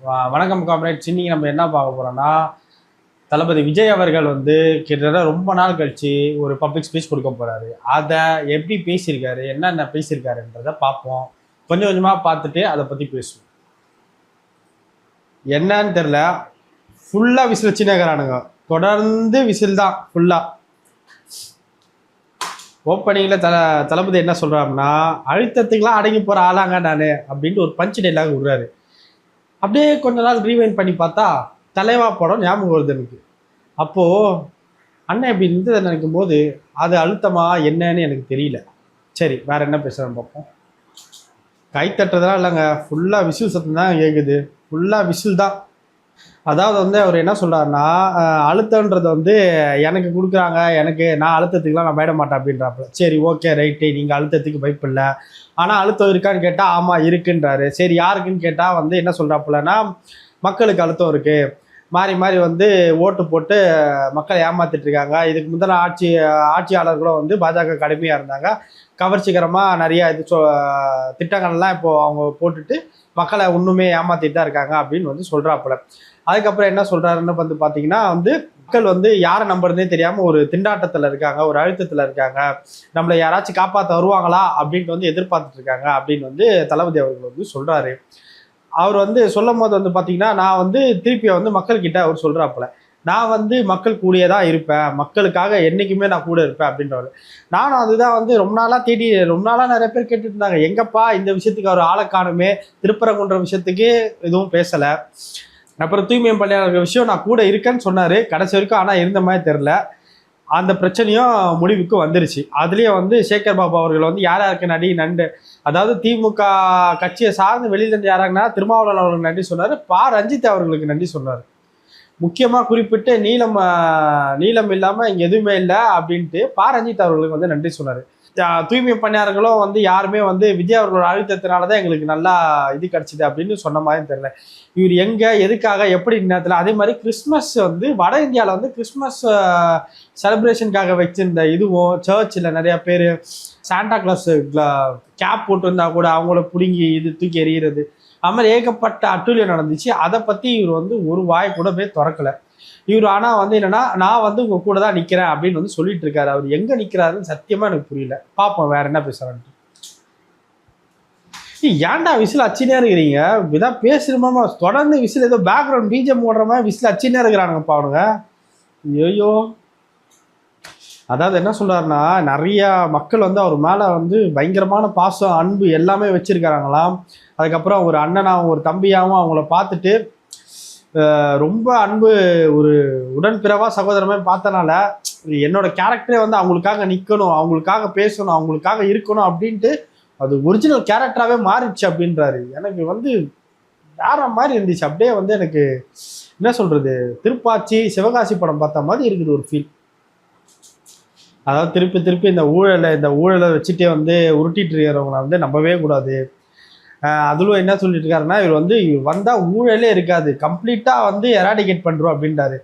வணக்கம் காம்ரேட்ஸ். இன்னைக்கு நம்ம என்ன பார்க்க போறோம்னா, தளபதி விஜய் அவர்கள் வந்து கிட்டத்தட்ட ரொம்ப நாள் கழிச்சு ஒரு பப்ளிக் ஸ்பீச் கொடுக்க போறாரு. அதை எப்படி பேசியிருக்காரு, என்னென்ன பேசியிருக்காருன்றத பார்ப்போம். கொஞ்சம் கொஞ்சமா பார்த்துட்டு அதை பத்தி பேசுவோம். என்னன்னு தெரியல, ஃபுல்லா விசில் வச்சுனேங்கிறானுங்க. தொடர்ந்து விசில் தான் ஃபுல்லா. ஓப்பனிங்ல தளபதி என்ன சொல்றாருன்னா, அழுத்தத்துக்குலாம் அடங்கி போற ஆளாங்க நானு அப்படின்ட்டு ஒரு பஞ்ச் டைலாக் விடுறாரு. அப்படியே கொஞ்ச நாள் ரீவைண்ட் பண்ணி பார்த்தா தலைவா படம் ஞாபகம் வருது எனக்கு. அப்போது அண்ணன் இப்படி இருந்ததை நினைக்கும் போது அது அழுத்தமா என்னன்னு எனக்கு தெரியல. சரி, வேற என்ன பேசுகிறேன்னு பார்ப்போம். கை தட்டுறதெல்லாம் இல்லைங்க, ஃபுல்லாக விசில் சத்தம் தான் கேட்குது. ஃபுல்லாக விசில் தான். அதாவது வந்து அவர் என்ன சொல்கிறாருன்னா, அழுத்தன்றது வந்து எனக்கு கொடுக்குறாங்க, நான் அழுத்தத்துக்குலாம் நான் பயப்பட மாட்டேன் அப்படின்றாப்புல. சரி, ஓகே, ரைட்டு, நீங்கள் அழுத்தத்துக்கு பயப்படல, ஆனால் அழுத்தம் இருக்கான்னு கேட்டால் ஆமாம் இருக்குன்றாரு. சரி, யாருக்குன்னு கேட்டால் வந்து என்ன சொல்கிறாப்புலன்னா, மக்களுக்கு அழுத்தம் இருக்குது, மாறி மாறி வந்து ஓட்டு போட்டு மக்களை ஏமாத்திட்டு இருக்காங்க. இதுக்கு முந்தின ஆட்சியாளர்களும் வந்து பாஜக கடுமையாக இருந்தாங்க, கவர்ச்சிகரமாக நிறைய திட்டங்கள்லாம் இப்போ அவங்க போட்டுட்டு மக்களை இன்னுமே ஏமாத்திட்டு தான் இருக்காங்க அப்படின்னு வந்து சொல்கிறாப்புல. அதுக்கப்புறம் என்ன சொல்கிறாருன்னு வந்து பார்த்தீங்கன்னா, வந்து மக்கள் வந்து யாரை நம்புறதே தெரியாமல் ஒரு திண்டாட்டத்தில் இருக்காங்க, ஒரு அழுத்தத்தில் இருக்காங்க, நம்மளை யாராச்சும் காப்பாற்ற வருவாங்களா அப்படின்ட்டு வந்து எதிர்பார்த்துட்டு இருக்காங்க அப்படின்னு வந்து தளபதி அவர்கள் வந்து சொல்கிறாரு. அவர் வந்து சொல்லும் போது வந்து பார்த்தீங்கன்னா, நான் வந்து திருப்பி வந்து மக்கள்கிட்ட அவர் சொல்கிறாப்புல, நான் வந்து மக்கள் கூடயே தான் இருப்பேன், மக்களுக்காக என்றைக்குமே நான் கூட இருப்பேன் அப்படின்றவர். நானும் அதுதான் வந்து ரொம்ப நாளாக நிறைய பேர் கேட்டுட்டு இருந்தாங்க, எங்கப்பா இந்த விஷயத்துக்கு அவர் ஆளை காணுமே, திருப்பரங்குன்ற விஷயத்துக்கு எதுவும் பேசலை. அப்புறம் தூய்மை பணியாளர்கள் விஷயம் நான் கூட இருக்கேன்னு சொன்னார் கடைசி வரைக்கும், ஆனால் இருந்த மாதிரி தெரில. அந்த பிரச்சனையும் முடிவுக்கு வந்துருச்சு. அதுலேயும் வந்து சேகர் பாபு அவர்கள் வந்து யார் யாருக்கு நண்டு, அதாவது திமுக கட்சியை சார்ந்து வெளியிலேருந்து யாராங்கன்னா திருமாவளவன் அவர்களுக்கு நன்றி சொன்னார், ரஞ்சித் அவர்களுக்கு நன்றி சொன்னார். முக்கியமாக குறிப்பிட்டு நீளம் இல்லாமல் இங்கே எதுவுமே இல்லை அப்படின்ட்டு ரஞ்சித் அவர்களுக்கு வந்து நன்றி சொன்னார். தூய்மை பணியாளர்களும் வந்து யாருமே வந்து விஜய் அவர்களோட அழுத்தத்தினால தான் எங்களுக்கு நல்லா இது கிடச்சிது அப்படின்னு சொன்ன மாதிரி தெரியல. இவர் எங்கே, எதுக்காக, எப்படி நேரத்தில். அதே மாதிரி கிறிஸ்மஸ் வந்து வட இந்தியாவில் வந்து கிறிஸ்மஸ் செலிப்ரேஷனுக்காக வச்சிருந்த இதுவும் சர்ச்சில் நிறையா பேர் சாண்டா கிளாஸ் கேப் போட்டிருந்தா கூட அவங்கள பிடுங்கி தூக்கி எறிகிறது, அது மாதிரி ஏகப்பட்ட அட்டூழியம் நடந்துச்சு. அதை பற்றி இவர் வந்து ஒரு வாய் கூட போய் திறக்கலை. இவர் ஆனால் வந்து என்னன்னா, நான் வந்து உங்க கூட தான் நிற்கிறேன் அப்படின்னு வந்து சொல்லிட்டு இருக்காரு. அவர் எங்கே நிற்கிறாருன்னு சத்தியமாக எனக்கு புரியல. பார்ப்போம் வேற என்ன பேசுறான்ட்டு. ஏன்டா விசில் அச்சினே இருக்கிறீங்க, இதான் பேசுறோமா தொடர்ந்து விசில், ஏதோ பேக்ரவுண்ட் பிஜிஎம் ஓடுற மாதிரி விசில் அச்சினே இருக்கிறானுங்கப்பா அவனுங்க. ஐயோ, அதாவது என்ன சொல்றாருன்னா, நிறைய மக்கள் வந்து அவர் மேலே வந்து பயங்கரமான பாசம், அன்பு எல்லாமே வச்சிருக்காங்களாம். அதுக்கப்புறம் ஒரு அண்ணனாகவும் ஒரு தம்பியாகவும் அவங்கள பார்த்துட்டு ரொம்ப அன்பு, ஒரு உடன்பிறவா சகோதரமே பார்த்தனால என்னோட கேரக்டரே வந்து அவங்களுக்காக நிற்கணும், அவங்களுக்காக பேசணும், அவங்களுக்காக இருக்கணும் அப்படின்ட்டு அது ஒரிஜினல் கேரக்டராகவே மாறிடுச்சு அப்படின்றாரு. எனக்கு வந்து வேற மாதிரி இருந்துச்சு. அப்படியே வந்து எனக்கு என்ன சொல்றது, திருப்பாச்சி சிவகாசி படம் பார்த்த மாதிரி இருக்குது ஒரு ஃபீல். அதாவது திருப்பி திருப்பி இந்த ஊழலை வச்சுட்டே வந்து உருட்டிட்டு இருக்கிறவங்களை வந்து நம்பவே கூடாது. அதுலும் என்ன சொல்லிட்டு இருக்காருன்னா, இவர் வந்து வந்தால் ஊழலே இருக்காது, கம்ப்ளீட்டாக வந்து எராடிகேட் பண்ணுறோம் அப்படின்றாரு.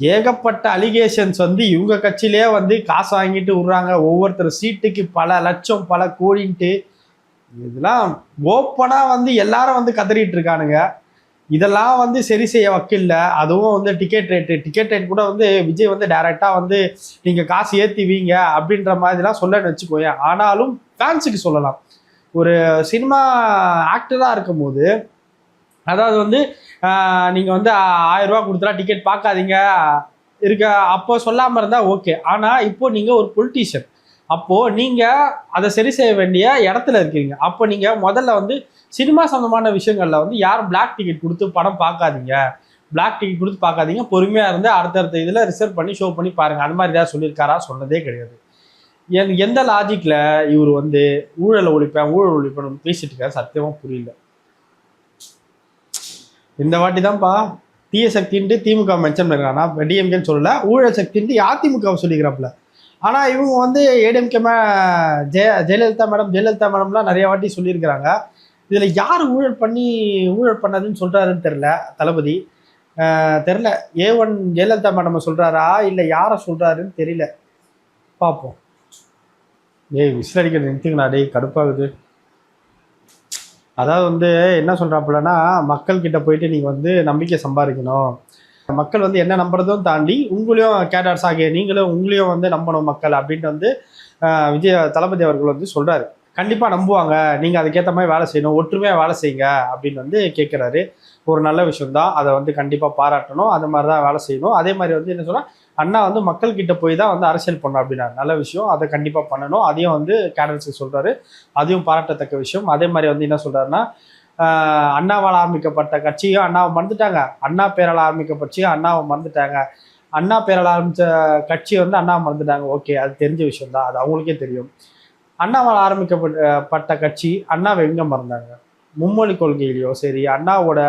ஏகப்பட்ட அலிகேஷன்ஸ் வந்து இவங்க கட்சியிலே வந்து காசு வாங்கிட்டு விட்றாங்க, ஒவ்வொருத்தர் சீட்டுக்கு பல லட்சம் பல கோடின்ட்டு. இதெல்லாம் ஓப்பனாக வந்து எல்லாரும் வந்து கதறிட்டு இருக்கானுங்க. இதெல்லாம் வந்து சரி செய்ய வக்கில்ல. அதுவும் வந்து டிக்கெட் ரேட் கூட வந்து விஜய் வந்து டைரெக்டாக வந்து நீங்கள் காசு ஏற்றிவீங்க அப்படின்ற மாதிரிலாம் சொல்லன்னு வச்சுக்கோங்க. ஆனாலும் ஃபேன்ஸுக்கு சொல்லலாம், ஒரு சினிமா ஆக்டராக இருக்கும் போது, அதாவது வந்து நீங்கள் வந்து 1000 ரூபா கொடுத்தா டிக்கெட் பார்க்காதீங்க அப்போ சொல்லாமல் இருந்தால் ஓகே. ஆனால் இப்போ நீங்கள் ஒரு பொலிட்டீஷியன், அப்போது நீங்கள் அதை சரி செய்ய வேண்டிய இடத்துல இருக்கீங்க. அப்போ நீங்கள் முதல்ல வந்து சினிமா சம்பந்தமான விஷயங்களில் வந்து யாரும் பிளாக் டிக்கெட் கொடுத்து படம் பார்க்காதீங்க, பொறுமையாக இருந்து அடுத்தடுத்த இதில் ரிசர்வ் பண்ணி ஷோ பண்ணி பாருங்கள். அது மாதிரி ஏதாவது சொல்லியிருக்காரா? சொன்னதே கிடையாது. எந்த லாஜிக்கில் இவர் வந்து ஊழல் ஒழிப்பேன் பேசிட்டு இருக்காரு சத்தியமாக புரியல. இந்த வாட்டி தான்ப்பா தீய சக்தின்ட்டு திமுக மென்ஷன் பண்ணிருக்காங்க, நான் டிஎம்கேன்னு சொல்லலை, ஊழல் சக்தின்ட்டு அதிமுக சொல்லிக்கிறாப்புல. ஆனால் இவங்க வந்து ஏடிஎம்கே ஜெயலலிதா மேடம்லாம் நிறைய வாட்டி சொல்லியிருக்கிறாங்க. இதில் யார் ஊழல் பண்ணதுன்னு சொல்கிறாருன்னு தெரில தளபதி. தெரில, A1 ஜெயலலிதா மேடம் சொல்கிறாரா இல்லை யாரை சொல்கிறாருன்னு தெரியல. பார்ப்போம். விசில் அடிக்கிறது நிறுத்துங்கண்ணா, கடுப்பாகுது. அதாவது வந்து என்ன சொல்றாப்புலன்னா, மக்கள் கிட்ட போயிட்டு நீங்க வந்து நம்பிக்கை சம்பாதிக்கணும். மக்கள் வந்து என்ன நம்புறதும் தாண்டி உங்களையும் கேடர்ஸ் ஆகிய நீங்களும் உங்களையும் வந்து நம்பணும் மக்கள் அப்படின்ட்டு வந்து விஜய் தளபதி அவர்கள் வந்து சொல்றாரு. கண்டிப்பா நம்புவாங்க. நீங்க அதுக்கேற்ற மாதிரி வேலை செய்யணும். ஒற்றுமையா வேலை செய்யுங்க அப்படின்னு வந்து கேட்கிறாரு. ஒரு நல்ல விஷயம் தான். அதை வந்து கண்டிப்பா பாராட்டணும். அந்த மாதிரி தான் வேலை செய்யணும். அதே மாதிரி வந்து என்ன சொன்னா, அண்ணா வந்து மக்கள் கிட்ட போய் தான் வந்து அரசியல் பண்ணணும் அப்படின்னாரு. நல்ல விஷயம். அதை கண்டிப்பா பண்ணணும். அதையும் வந்து கேடர்ஸுக்கு சொல்றாரு. அதையும் பாராட்டத்தக்க விஷயம். அதே மாதிரி வந்து என்ன சொல்றாருன்னா, அண்ணாவால் ஆரம்பிக்கப்பட்ட கட்சியும் அண்ணாவை மறந்துட்டாங்க. அண்ணா பேரால் ஆரம்பிக்கப்பட்சியும் அண்ணாவை மறந்துட்டாங்க. அண்ணா பேரால் ஆரம்பிச்ச கட்சி வந்து அண்ணாவை மறந்துட்டாங்க. ஓகே, அது தெரிஞ்ச விஷயம் தான். அது அவங்களுக்கே தெரியும். அண்ணாவால் ஆரம்பிக்கப்பட்ட கட்சி அண்ணாவை எங்க மறந்தாங்க? மும்மொழி கொள்கையிலையோ சரி, அண்ணாவோட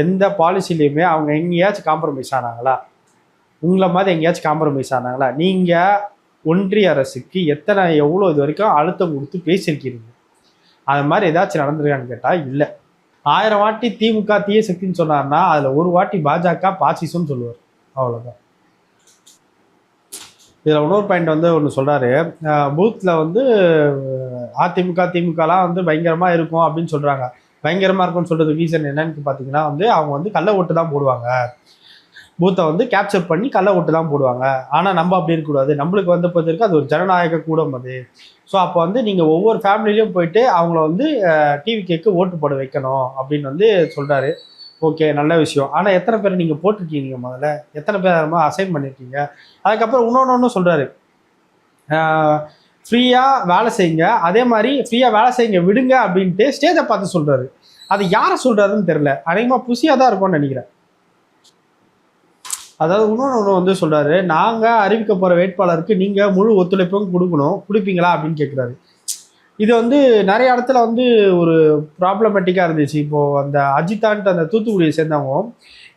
எந்த பாலிசிலையுமே அவங்க எங்கேயாச்சும் காம்ப்ரமைஸ் ஆனாங்களா? உங்களை மாதிரி எங்கேயாச்சும் காம்ப்ரமைஸ் ஆனாங்களா? நீங்க ஒன்றிய அரசுக்கு எவ்வளோ இது வரைக்கும் அழுத்தம் கொடுத்து பேசியிருக்கிறீங்க? அது மாதிரி ஏதாச்சும் நடந்திருக்கான்னு கேட்டா இல்ல. 1000 வாட்டி திமுக தீய சக்தின்னு சொன்னார்னா அதுல ஒரு வாட்டி பாஜக பாசிசம்னு சொல்லுவார். அவ்வளவுதான். இதுல இன்னொரு பாயிண்ட் வந்து ஒன்று சொல்றாரு. பூத்ல வந்து அதிமுக திமுகலாம் வந்து பயங்கரமா இருக்கும் அப்படின்னு சொல்றாங்க. பயங்கரமா இருக்கும்னு சொல்றது ரீசன் என்னன்னு பார்த்தீங்கன்னா வந்து அவங்க வந்து கள்ள ஓட்டு தான் போடுவாங்க. பூத்தை வந்து கேப்சர் பண்ணி கள்ள ஓட்டு தான் போடுவாங்க. ஆனால் நம்ம அப்படி இருக்கக்கூடாது. நம்மளுக்கு வந்து பொறுத்திருக்கு அது ஒரு ஜனநாயக கூடம் அது. ஸோ அப்போ வந்து நீங்கள் ஒவ்வொரு ஃபேமிலிலையும் போயிட்டு அவங்கள வந்து டிவிகேக்கு ஓட்டு போட வைக்கணும் அப்படின்னு வந்து சொல்கிறாரு. ஓகே, நல்ல விஷயம். ஆனால் எத்தனை பேர் நீங்கள் போட்டிருக்கீங்க? முதல்ல எத்தனை பேர் அசைன் பண்ணியிருக்கீங்க? அதுக்கப்புறம் இன்னொன்று சொல்கிறாரு, ஃப்ரீயாக வேலை செய்யுங்க, அதே மாதிரி ஃப்ரீயாக வேலை செய்யுங்க விடுங்க அப்படின்ட்டு ஸ்டேஜை பார்த்து சொல்கிறாரு. அது யாரை சொல்கிறாருன்னு தெரில. அதிகமாக புசியாக தான் இருக்கும்னு நினைக்கிறேன். அதாவது இன்னொன்று வந்து சொல்றாரு, நாங்க அறிவிக்க போற வேட்பாளருக்கு நீங்க முழு ஒத்துழைப்பும் கொடுப்பீங்களா அப்படின்னு கேட்குறாரு. இது வந்து நிறைய இடத்துல வந்து ஒரு ப்ராப்ளமேட்டிக்கா இருந்துச்சு. இப்போ அந்த அஜித்தான்ட்டு அந்த தூத்துக்குடியை சேர்ந்தவங்க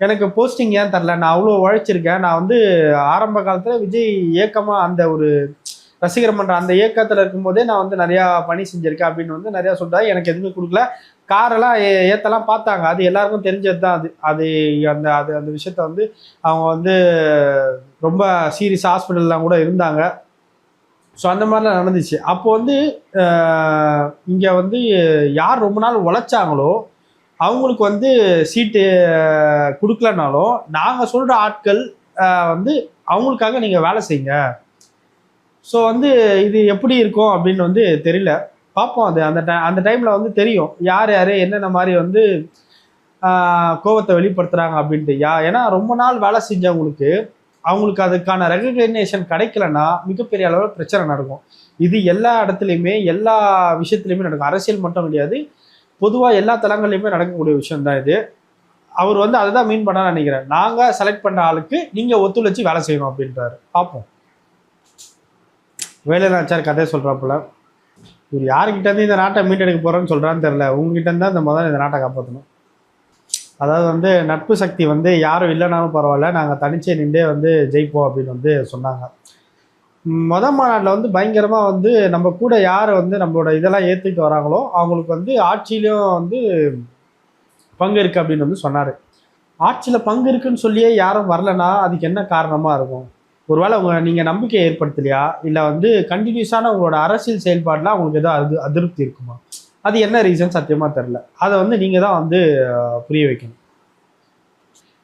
எனக்கு போஸ்டிங் ஏன் தரல, நான் அவ்வளோ உழைச்சிருக்கேன், நான் வந்து ஆரம்ப காலத்துல விஜய் இயக்கமா அந்த ஒரு ரசிகர் மன்ற அந்த இயக்கத்துல இருக்கும்போதே நான் வந்து நிறையா பணி செஞ்சிருக்கேன் அப்படின்னு வந்து நிறையா சொல்றாரு. எனக்கு எதுவுமே கொடுக்கல. காரெல்லாம் ஏத்தெல்லாம் பார்த்தாங்க. அது எல்லாருக்கும் தெரிஞ்சது தான். அது அந்த அது அந்த விஷயத்த வந்து அவங்க வந்து ரொம்ப சீரியஸ் ஹாஸ்பிட்டல்லாம் கூட இருந்தாங்க. ஸோ அந்த மாதிரிலாம் நடந்துச்சு. அப்போ வந்து இங்கே வந்து யார் ரொம்ப நாள் உழைச்சாங்களோ அவங்களுக்கு வந்து சீட்டு கொடுக்கலனாலும் நாங்கள் சொல்கிற ஆட்கள் வந்து அவங்களுக்காக நீங்கள் வேலை செய்யுங்க. ஸோ வந்து இது எப்படி இருக்கும் அப்படின்னு வந்து தெரியல. பார்ப்போம். அது அந்த டைமில் வந்து தெரியும் யார் யார் என்னென்ன மாதிரி வந்து கோபத்தை வெளிப்படுத்துகிறாங்க அப்படின்ட்டு. ஏன்னா ரொம்ப நாள் வேலை செஞ்சவங்களுக்கு அவங்களுக்கு அதுக்கான ரெகக்னேஷன் கிடைக்கலன்னா மிகப்பெரிய அளவில் பிரச்சனை நடக்கும். இது எல்லா இடத்துலையுமே எல்லா விஷயத்துலையுமே நடக்கும். அரசியல் மட்டும் கிடையாது, பொதுவாக எல்லா தளங்கள்லையுமே நடக்கக்கூடிய விஷயம் தான் இது. அவர் வந்து அதை தான் மீன் பண்ண நினைக்கிறேன். நாங்கள் செலக்ட் பண்ணுற ஆளுக்கு நீங்கள் ஒத்துழைச்சி வேலை செய்யணும் அப்படின்றாரு. பார்ப்போம். வேலுநாச்சியார் கதை சொல்கிறாப்புல இவர் யாருக்கிட்டேருந்து இந்த நாட்டை மீட்டெடுக்க போகிறோன்னு சொல்கிறான்னு தெரில. உங்ககிட்ட இருந்தால் இந்த முதல்ல இந்த நாட்டை காப்பாற்றணும். அதாவது வந்து நட்பு சக்தி வந்து யாரும் இல்லைனாலும் பரவாயில்ல, நாங்கள் தனிச்சே நின்றே வந்து ஜெயிப்போம் அப்படின்னு வந்து சொன்னாங்க. மாநாட்டில் வந்து பயங்கரமாக வந்து நம்ம கூட யார் வந்து நம்மளோட இதெல்லாம் ஏற்றுக்கிட்டு வராங்களோ அவங்களுக்கு வந்து ஆட்சியிலையும் வந்து பங்கு இருக்குது அப்படின்னு வந்து சொன்னார். ஆட்சியில் பங்கு இருக்குன்னு சொல்லியே யாரும் வரலன்னா அதுக்கு என்ன காரணமாக இருக்கும்? ஒருவேளை நீங்கள் நம்பிக்கை ஏற்படுத்தலையா, இல்லை வந்து கண்டினியூஸான உங்களோட அரசியல் செயல்பாடுலாம் உங்களுக்கு ஏதோ அதிருப்தி இருக்குமா? அது என்ன ரீசன் சத்தியமாக தெரில. அதை வந்து நீங்கள் தான் வந்து புரிய வைக்கணும்.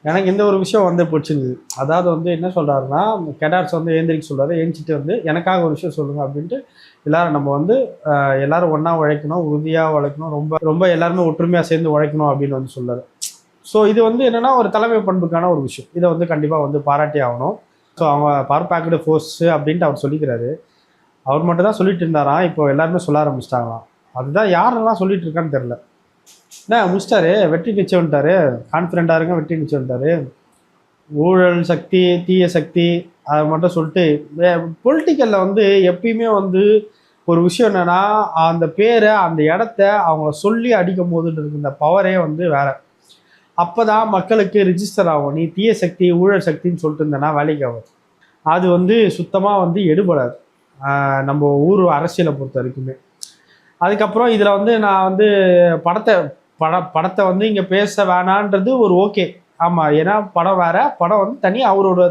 எனக்கு இந்த ஒரு விஷயம் வந்து பிடிச்சிருந்தது. அதாவது வந்து என்ன சொல்கிறாருன்னா, கெடார்ஸ் வந்து ஏந்திரிக்க சொல்கிறாரு. ஏஞ்சிட்டு வந்து எனக்காக ஒரு விஷயம் சொல்லுங்கள் அப்படின்ட்டு எல்லாரும் நம்ம வந்து எல்லாரும் ஒன்றா உழைக்கணும், உறுதியாக உழைக்கணும், ரொம்ப ரொம்ப எல்லாருமே ஒற்றுமையாக சேர்ந்து உழைக்கணும் அப்படின்னு வந்து சொல்கிறாரு. ஸோ இது வந்து என்னென்னா ஒரு தலைமை பண்புக்கான ஒரு விஷயம். இதை வந்து கண்டிப்பாக வந்து பாராட்டி ஆகணும். ஸோ அவங்க பவர் பேக்கடு ஃபோர்ஸு அப்படின்ட்டு அவர் சொல்லிக்கிறாரு. அவர் மட்டும் தான் சொல்லிட்டு இருந்தாராம். இப்போ எல்லாருமே சொல்ல ஆரம்பிச்சிட்டாங்களாம். அதுதான் யாரெல்லாம் சொல்லிட்டு இருக்கான்னு தெரில. என்ன முடிச்சிட்டாரு, வெற்றி நிச்சயம்ட்டாரு. கான்ஃபிடென்ட்டாக இருங்க, வெற்றி நிச்சயம்ட்டாரு. ஊழல் சக்தி, தீய சக்தி அதை மட்டும் சொல்லிட்டு பொலிட்டிக்கலில் வந்து எப்பயுமே வந்து ஒரு விஷயம் என்னென்னா அந்த பேரை அந்த இடத்த அவங்க சொல்லி அடிக்கும் போதுன்னு இருக்கு இந்த பவரே வந்து வேற. அப்போ தான் மக்களுக்கு ரிஜிஸ்டர் ஆகும். நீ தீய சக்தி ஊழல் சக்தின்னு சொல்லிட்டு இருந்தேன்னா வேலைக்கு ஆகும். அது வந்து சுத்தமாக வந்து எடுபடாது நம்ம ஊர் அரசியலை பொறுத்த வரைக்குமே. அதுக்கப்புறம் இதில் வந்து நான் வந்து படத்தை வந்து இங்கே பேச வேணான்றது ஒரு ஓகே. ஆமாம், ஏன்னா படம் வேற, படம் வந்து தனி, அவரோட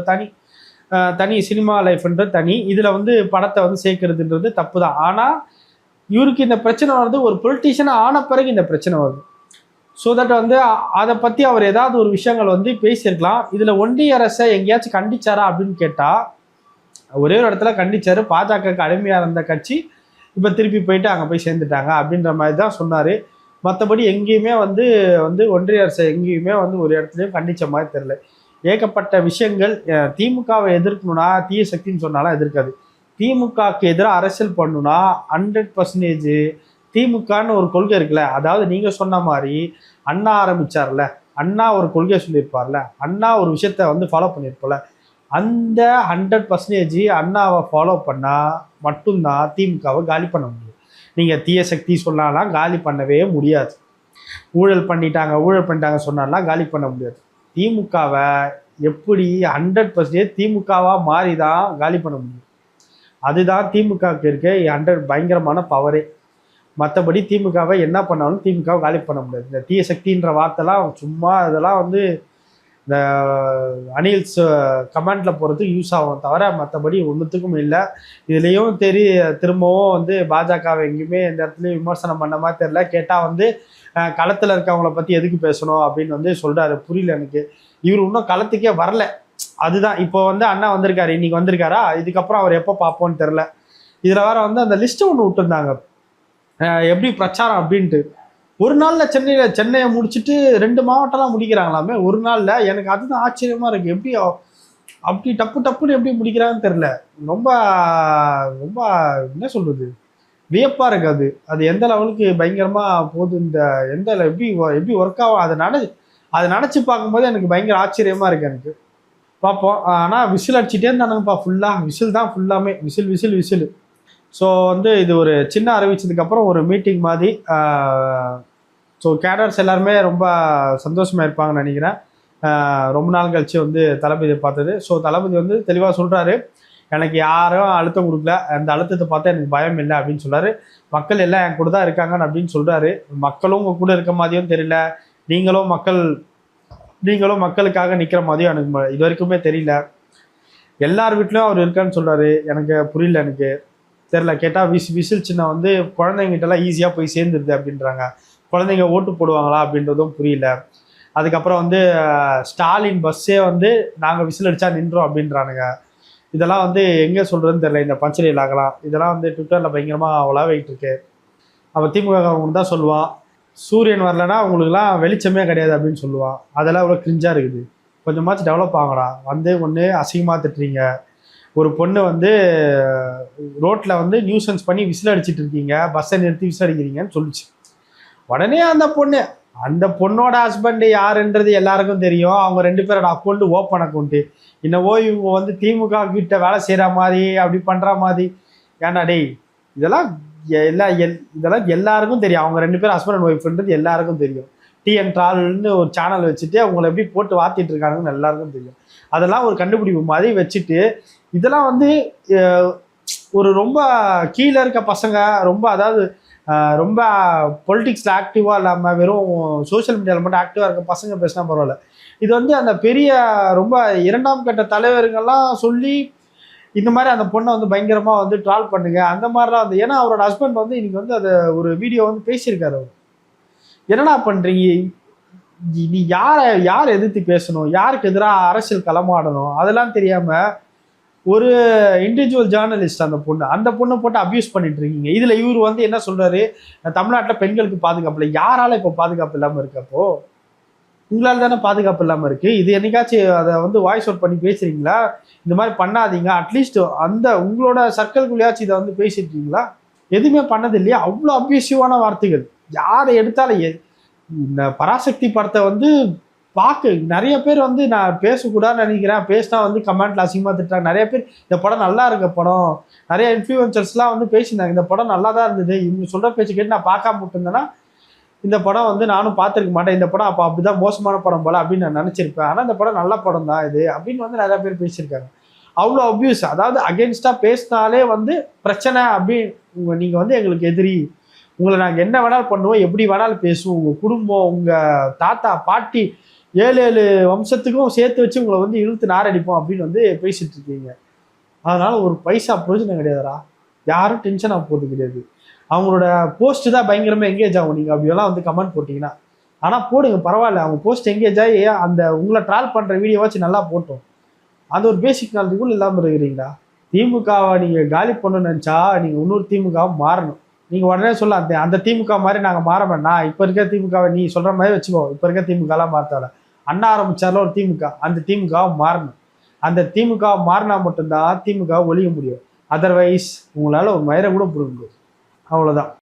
தனி சினிமா லைஃப்ன்றது தனி. இதில் வந்து படத்தை வந்து சேர்க்கறதுன்றது தப்பு தான். ஆனால் இவருக்கு இந்த பிரச்சனை வருது, ஒரு பொலிட்டீஷியனாக ஆன பிறகு இந்த பிரச்சனை வருது. ஸோ தட் வந்து அதை பற்றி அவர் ஏதாவது ஒரு விஷயங்கள் வந்து பேசியிருக்கலாம். இதில் ஒன்றிய அரசை எங்கேயாச்சும் கண்டிச்சாரா அப்படின்னு கேட்டால் ஒரே ஒரு இடத்துல கண்டிச்சாரு. பாஜகவுக்கு அடிமையாக இருந்த கட்சி இப்போ திருப்பி போயிட்டு அங்கே போய் சேர்ந்துட்டாங்க அப்படின்ற மாதிரி தான் சொன்னார். மற்றபடி எங்கேயுமே வந்து வந்து ஒன்றிய அரசை எங்கேயுமே வந்து ஒரு இடத்துலையும் கண்டித்த மாதிரி தெரில. ஏகப்பட்ட விஷயங்கள் திமுகவை எதிர்க்கணும்னா தீய சக்தின்னு சொன்னாலும் எதிர்க்காது. திமுகவுக்கு எதிராக அரசியல் பண்ணணும்னா 100% திமுகன்னு ஒரு கொள்கை இருக்குல்ல. அதாவது நீங்கள் சொன்ன மாதிரி அண்ணா ஆரம்பிச்சார்ல, அண்ணா ஒரு கொள்கையை சொல்லியிருப்பார்ல, அண்ணா ஒரு விஷயத்த வந்து ஃபாலோ பண்ணியிருப்போம்ல, அந்த 100% அண்ணாவை ஃபாலோ பண்ணால் மட்டும்தான் திமுகவை காலி பண்ண முடியும். நீங்கள் தீய சக்தி சொன்னாலாம் காலி பண்ணவே முடியாது. ஊழல் பண்ணிட்டாங்க சொன்னாலாம் காலி பண்ண முடியாது. திமுகவை எப்படி 100% திமுகவாக மாறி தான் காலி பண்ண முடியும். அதுதான் திமுகவுக்கு இருக்க 100 பயங்கரமான பவரே. மற்றபடி திமுகவை என்ன பண்ணாலும் திமுகவை காலி பண்ண முடியாது. இந்த தீய சக்தின்ற வார்த்தைலாம் சும்மா இதெல்லாம் வந்து இந்த அனில்ஸ் கமெண்ட்ல போகிறதுக்கு யூஸ் ஆகும் தவிர மற்றபடி ஒன்றுத்துக்கும் இல்லை. இதுலேயும் திரும்பவும் வந்து பாஜகவை எங்கேயுமே எந்த இடத்துலையும் விமர்சனம் பண்ண மாதிரி தெரியல. கேட்டால் வந்து களத்தில் இருக்கவங்கள பற்றி எதுக்கு பேசணும் அப்படின்னு வந்து சொல்கிறாரு. புரியல எனக்கு. இவர் இன்னும் களத்துக்கே வரல. அதுதான் இப்போ வந்து அண்ணா வந்திருக்காரு, இன்னைக்கு வந்திருக்காரா, இதுக்கப்புறம் அவர் எப்போ பார்ப்போன்னு தெரில. இதில் வேற வந்து அந்த லிஸ்ட்டு ஒன்று விட்டுருந்தாங்க எப்படி பிரச்சாரம் அப்படின்ட்டு. ஒரு நாளில் சென்னையை முடிச்சுட்டு 2 மாவட்டம்லாம் முடிக்கிறாங்களாமே ஒரு நாளில். எனக்கு அதுதான் ஆச்சரியமாக இருக்குது. எப்படி அப்படி டப்புன்னு எப்படி முடிக்கிறாங்கன்னு தெரில. ரொம்ப ரொம்ப என்ன சொல்கிறது, வியப்பாக இருக்குது. அது எந்த லெவலுக்கு பயங்கரமாக போகுது, இந்த எப்படி ஒர்க் ஆகும் அதை நினச்சி பார்க்கும்போது எனக்கு பயங்கர ஆச்சரியமாக இருக்குது எனக்கு. பார்ப்போம். ஆனால் விசில் அடிச்சுட்டே இருந்தானுங்கப்பா. ஃபுல்லாக விசில் தான், ஃபுல்லாமே விசில். ஸோ வந்து இது ஒரு சின்ன அறிவிச்சதுக்கப்புறம் ஒரு மீட்டிங் மாதிரி. ஸோ கேடர்ஸ் எல்லாருமே ரொம்ப சந்தோஷமாக இருப்பாங்கன்னு நினைக்கிறேன். ரொம்ப நாள் கழிச்சு வந்து தளபதி பார்த்தது. ஸோ தளபதி வந்து தெளிவாக சொல்கிறாரு, எனக்கு யாரும் அழுத்தம் கொடுக்கல, அந்த அழுத்தத்தை பார்த்தா எனக்கு பயம் இல்லை அப்படின்னு சொல்கிறாரு. மக்கள் எல்லாம் என் கூட தான் இருக்காங்கன்னு அப்படின்னு சொல்கிறாரு. மக்களும் உங்கள் கூட இருக்க மாதிரியும் தெரியல, நீங்களும் மக்களுக்காக நிற்கிற மாதிரியும் எனக்கு இது வரைக்குமே தெரியல. எல்லார் வீட்லையும் அவர் இருக்கான்னு சொல்கிறாரு. எனக்கு புரியல, எனக்கு தெரில. கேட்டால் விசில் சின்ன வந்து குழந்தைங்கிட்டலாம் ஈஸியாக போய் சேர்ந்துருது அப்படின்றாங்க. குழந்தைங்க ஓட்டு போடுவாங்களா அப்படின்றதும் புரியல. அதுக்கப்புறம் வந்து ஸ்டாலின் பஸ்ஸே வந்து நாங்கள் விசில் அடித்தா நின்றோம் அப்படின்றானுங்க. இதெல்லாம் வந்து எங்கே சொல்கிறதுன்னு தெரில. இந்த பஞ்சலையில் ஆகலாம் இதெல்லாம் வந்து ட்விட்டரில் பயங்கரமாக உலாவிட்டு இருக்கு. அவன் திமுக அவங்க தான் சொல்லுவான், சூரியன் வரலன்னா அவங்களுக்குலாம் வெளிச்சமே கிடையாது அப்படின்னு சொல்லுவான். அதெல்லாம் இவ்வளோ கிரிஞ்சாக இருக்குது. கொஞ்சமாச்சும் டெவலப் ஆகலாம். வந்து ஒன்று அசிங்கமாக திட்டுறீங்க. ஒரு பொண்ணு வந்து ரோட்டில் வந்து நியூசன்ஸ் பண்ணி விசில் அடிச்சுட்டு இருக்கீங்க, பஸ்ஸை நிறுத்தி விசில் அடிக்கிறீங்கன்னு சொல்லிச்சு. உடனே அந்த பொண்ணோட ஹஸ்பண்டு யாருன்றது எல்லாருக்கும் தெரியும். அவங்க 2 பேரோட அக்கௌண்ட் ஓப்பன் அக்கௌண்ட்டு. என்னவோ இவங்க வந்து திமுக கிட்ட வேலை செய்கிற மாதிரி அப்படி பண்ணுற மாதிரி. ஏன்னா டேய், இதெல்லாம் எல்லாருக்கும் தெரியும். அவங்க 2 பேரும் ஹஸ்பண்ட் அண்ட் ஒய்ஃப்ன்றது எல்லாருக்கும் தெரியும். டிஎன் ட்ராவல்னு ஒரு சேனல் வச்சுட்டு அவங்கள எப்படி போட்டு வாத்திட்டு இருக்காங்கன்னு எல்லாருக்கும் தெரியும். அதெல்லாம் ஒரு கண்டுபிடிப்பு மாதிரி வச்சுட்டு இதெல்லாம் வந்து ஒரு ரொம்ப கீழே இருக்க பசங்க, ரொம்ப பொலிட்டிக்ஸில் ஆக்டிவாக இல்லாமல் வெறும் சோஷியல் மீடியாவில் மட்டும் ஆக்டிவாக இருக்க பசங்க பேசினா பரவாயில்ல. இது வந்து அந்த பெரிய ரொம்ப 2ஆம் கட்ட தலைவர்கள்லாம் சொல்லி இந்த மாதிரி அந்த பொண்ணை வந்து பயங்கரமாக வந்து ட்ரால் பண்ணுங்க அந்த மாதிரிலாம் வந்து. ஏன்னா அவரோட ஹஸ்பண்ட் வந்து இன்னைக்கு வந்து அதை ஒரு வீடியோ வந்து பேசியிருக்காரு. அவர் என்னடா பண்ணுறீங்க, நீ யார் எதிர்த்து பேசணும், யாருக்கு எதிராக அரசியல் களமாடணும் அதெல்லாம் தெரியாமல் ஒரு இண்டிவிஜுவல் ஜேர்னலிஸ்ட் அந்த பொண்ணை போட்டு அப்யூஸ் பண்ணிட்டு இருக்கீங்க. இதில் இவர் வந்து என்ன சொல்கிறாரு, தமிழ்நாட்டில் பெண்களுக்கு பாதுகாப்பு இல்லை. யாரால இப்போ பாதுகாப்பு இல்லாமல் இருக்கப்போ? உங்களால் தானே பாதுகாப்பு இல்லாமல் இருக்குது. இது என்னைக்காச்சும் அதை வந்து வாய்ஸ் அவுட் பண்ணி பேசுகிறீங்களா? இந்த மாதிரி பண்ணாதீங்க. அட்லீஸ்ட் அந்த உங்களோட சர்க்கிள்குள்ளேயாச்சும் இதை வந்து பேசியிருக்கீங்களா? எதுவுமே பண்ணது இல்லையா? அவ்வளோ அப்யூசிவான வார்த்தைகள். யாரை எடுத்தாலும் இந்த பராசக்தி படத்தை வந்து நிறைய பேர் வந்து நான் பேசக்கூடாதுன்னு நினைக்கிறேன். பேசினா வந்து கமெண்ட்ல அசிங்கமாக திட்டுறாங்க. நிறைய பேர் இந்த படம் நல்லா இருக்க படம், நிறைய இன்ஃப்ளூயன்சர்ஸ்லாம் வந்து பேசியிருந்தாங்க இந்த படம் நல்லா தான் இருந்தது, இவங்க சொல்கிற பேச்சு கேட்டு நான் பார்க்காம விட்டுருந்தேன்னா இந்த படம் வந்து நானும் பார்த்துருக்க மாட்டேன், இந்த படம் அப்போ அப்படிதான் மோசமான படம் போல அப்படின்னு நான் நினச்சிருப்பேன். ஆனால் இந்த படம் நல்ல படம் தான் இது அப்படின்னு வந்து நிறைய பேர் பேசியிருக்காங்க. அவ்வளோ அப்யூஸ். அதாவது அகென்ஸ்டாக பேசினாலே வந்து பிரச்சனை. நீங்கள் வந்து எங்களுக்கு எதிரி, உங்களை நாங்கள் என்ன வேணாலும் பண்ணுவோம், எப்படி வேணாலும் பேசுவோம், உங்கள் குடும்பம், உங்கள் தாத்தா பாட்டி 7 வம்சத்துக்கும் சேர்த்து வச்சு உங்களை வந்து இழுத்து நாரடிப்போம் அப்படின்னு வந்து பேசிட்டு இருக்கீங்க. அதனால ஒரு பைசா பிரயோஜனம் கிடையாதுடா. யாரும் டென்ஷனாக போகிறது கிடையாது. அவங்களோட போஸ்ட் தான் பயங்கரமாக எங்கேஜ் ஆகும் நீங்கள் அப்படியெல்லாம் வந்து கமெண்ட் போட்டிங்கன்னா. ஆனால் போடுங்க பரவாயில்ல, அவங்க போஸ்ட் எங்கேஜ் ஆகி அந்த உங்களை ட்ரால் பண்ணுற வீடியோவாச்சு நல்லா போட்டோம். அந்த ஒரு பேசிக் நாலேஜ் கூட இல்லாமல் இருக்கிறீங்களா? திமுகவை நீங்கள் காலி பண்ணணும்னு நினச்சா நீங்கள் இன்னொரு திமுகவை மாறணும். நீங்கள் உடனே சொல்ல அந்த திமுக மாதிரி நாங்கள் மாற வேண்டாம், இப்போ இருக்க திமுகவை நீ சொல்கிற மாதிரி வச்சுக்கோ, இப்போ இருக்க திமுகலாம் மாற்றால அண்ணா ஆரம்பிச்சால ஒரு திமுக, அந்த திமுகவை மாறணும். அந்த திமுக மாறினா மட்டும்தான் திமுக ஒழிய முடியும். அதர்வைஸ் உங்களால் ஒரு மயிரை கூட பிடுங்க முடியும். அவ்வளோதான்.